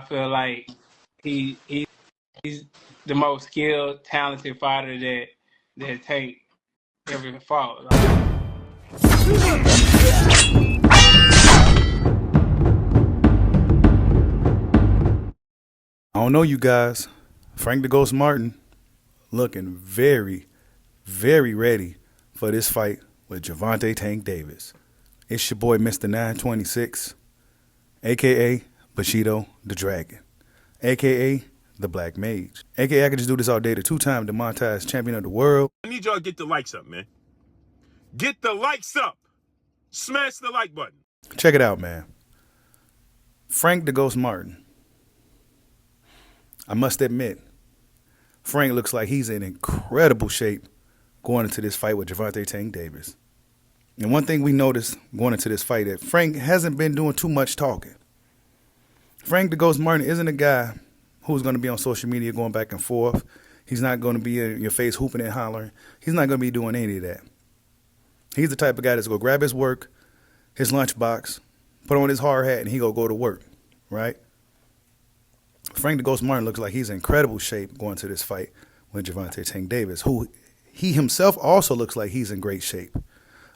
feel like he's the most skilled, talented fighter that Tank ever fought. I don't know you guys. Frank the Ghost Martin looking very, very ready for this fight with Gervonta Tank Davis. It's your boy Mr. 926, a.k.a. Bushido the Dragon, a.k.a. the Black Mage, a.k.a. I could just do this all day. The two-time demonetized champion of the world. I need y'all to get the likes up, man. Get the likes up. Smash the like button. Check it out, man. Frank the Ghost Martin. I must admit, Frank looks like he's in incredible shape going into this fight with Gervonta Tank Davis. And one thing we noticed going into this fight that Frank hasn't been doing too much talking. Frank the Ghost Martin isn't a guy who's going to be on social media going back and forth. He's not going to be in your face hooping and hollering. He's not going to be doing any of that. He's the type of guy that's going to grab his work, his lunchbox, put on his hard hat, and he going to go to work, right? Frank the Ghost Martin looks like he's in incredible shape going to this fight with Gervonta Tank Davis, who he himself also looks like he's in great shape.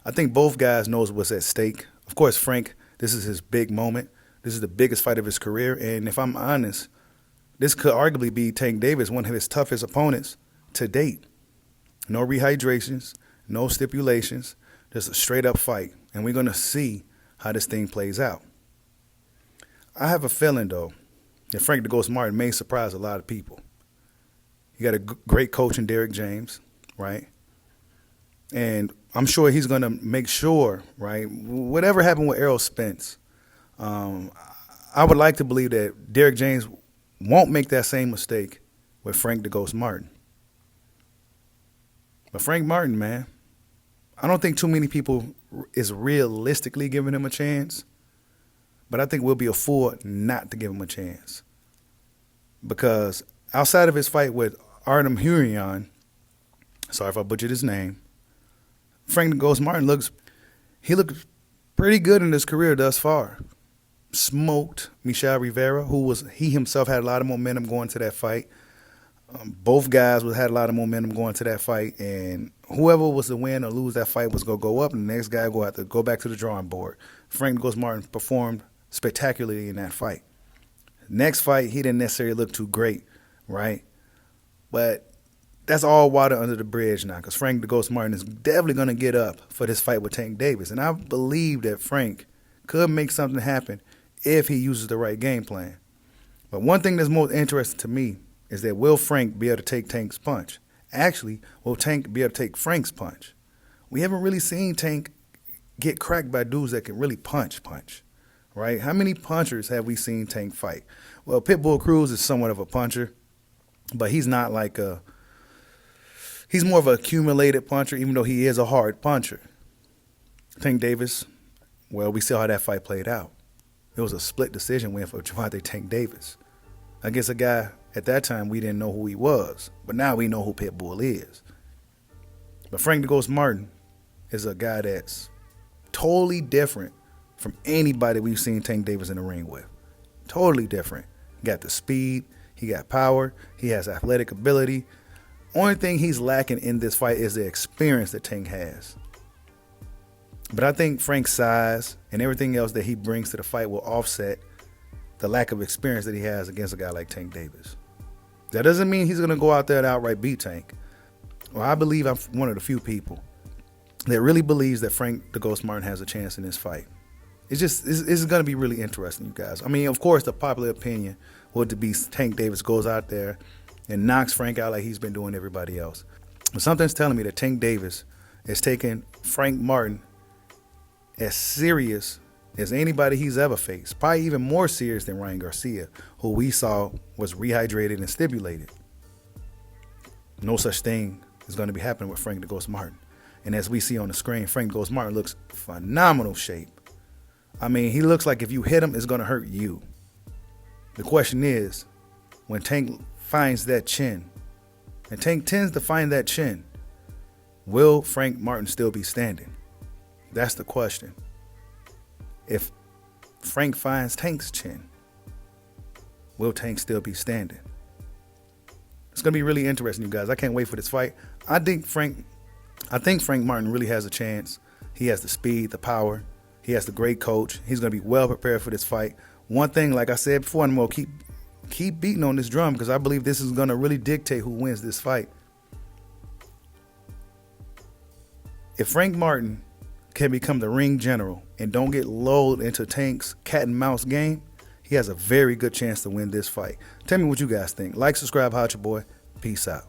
I think both guys knows what's at stake. Of course, Frank, this is his big moment. This is the biggest fight of his career. And if I'm honest, this could arguably be Tank Davis, one of his toughest opponents to date. No rehydrations, no stipulations, just a straight up fight. And we're going to see how this thing plays out. I have a feeling, though, that Frank the Ghost Martin may surprise a lot of people. You got a great coach in Derek James, right? And I'm sure he's going to make sure, right, whatever happened with Errol Spence, I would like to believe that Derek James won't make that same mistake with Frank the Ghost Martin. But Frank Martin, man, I don't think too many people is realistically giving him a chance. But I think we'll be a fool not to give him a chance. Because outside of his fight with Artem Hurian, sorry if I butchered his name, Frank the Ghost Martin looks pretty good in his career thus far. Smoked Michel Rivera, he himself had a lot of momentum going to that fight. Both guys had a lot of momentum going to that fight, and whoever was to win or lose that fight was going to go up, and the next guy will have to go back to the drawing board. Frank the Ghost Martin performed spectacularly in that fight. Next fight, he didn't necessarily look too great, right? But that's all water under the bridge now, because Frank the Ghost Martin is definitely going to get up for this fight with Tank Davis. And I believe that Frank could make something happen if he uses the right game plan. But one thing that's most interesting to me is that will Frank be able to take Tank's punch? Actually, will Tank be able to take Frank's punch? We haven't really seen Tank get cracked by dudes that can really punch. Right? How many punchers have we seen Tank fight? Well, Pitbull Cruz is somewhat of a puncher, but he's not like he's more of an accumulated puncher, even though he is a hard puncher. Tank Davis, well, we saw how that fight played out. It was a split decision win for Gervonta Tank Davis against a guy at that time we didn't know who he was, but now we know who Pitbull is. But Frank the Ghost Martin is a guy that's totally different from anybody we've seen Tank Davis in the ring with. Totally different. He got the speed, he got power, he has athletic ability. Only thing he's lacking in this fight is the experience that Tank has. But I think Frank's size and everything else that he brings to the fight will offset the lack of experience that he has against a guy like Tank Davis. That doesn't mean he's going to go out there and outright beat Tank. Well, I believe I'm one of the few people that really believes that Frank the Ghost Martin has a chance in this fight. It's going to be really interesting, you guys. I mean, of course, the popular opinion would be Tank Davis goes out there and knocks Frank out like he's been doing everybody else. But something's telling me that Tank Davis is taking Frank Martin as serious as anybody he's ever faced. Probably even more serious than Ryan Garcia, who we saw was rehydrated and stipulated. No such thing is going to be happening with Frank the Ghost Martin. And as we see on the screen, Frank the Ghost Martin looks phenomenal shape. I mean, he looks like if you hit him, it's going to hurt you. The question is, when Tank finds that chin, and Tank tends to find that chin, will Frank Martin still be standing? That's the question. If Frank finds Tank's chin, will Tank still be standing? It's going to be really interesting, you guys. I can't wait for this fight. I think Frank Martin really has a chance. He has the speed, the power. He has the great coach. He's going to be well prepared for this fight. One thing, like I said before, I'm going to keep beating on this drum because I believe this is going to really dictate who wins this fight. If Frank Martin can become the ring general and don't get lulled into Tank's cat and mouse game, he has a very good chance to win this fight. Tell me what you guys think. Like, subscribe, holla at your boy. Peace out.